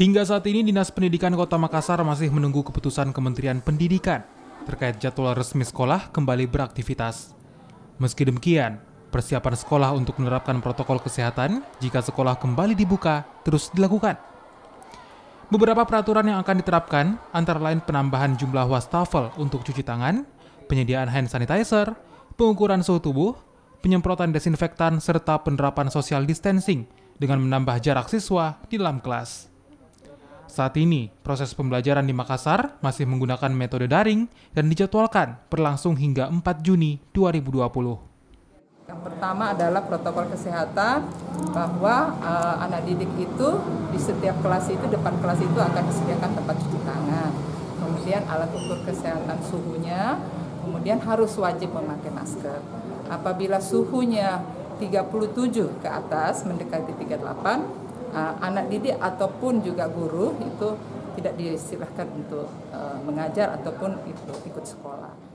Hingga saat ini, Dinas Pendidikan Kota Makassar masih menunggu keputusan Kementerian Pendidikan terkait jadwal resmi sekolah kembali beraktivitas. Meski demikian, persiapan sekolah untuk menerapkan protokol kesehatan jika sekolah kembali dibuka terus dilakukan. Beberapa peraturan yang akan diterapkan antara lain penambahan jumlah wastafel untuk cuci tangan, penyediaan hand sanitizer, pengukuran suhu tubuh, penyemprotan desinfektan, serta penerapan social distancing dengan menambah jarak siswa di dalam kelas. Saat ini, proses pembelajaran di Makassar masih menggunakan metode daring dan dijadwalkan berlangsung hingga 4 Juni 2020. Yang pertama adalah protokol kesehatan, bahwa anak didik itu di setiap kelas itu, depan kelas itu akan disediakan tempat cuci tangan. Kemudian alat ukur kesehatan suhunya, kemudian harus wajib memakai masker. Apabila suhunya 37 ke atas, mendekati 38, anak didik ataupun juga guru itu tidak disilahkan untuk mengajar ataupun ikut sekolah.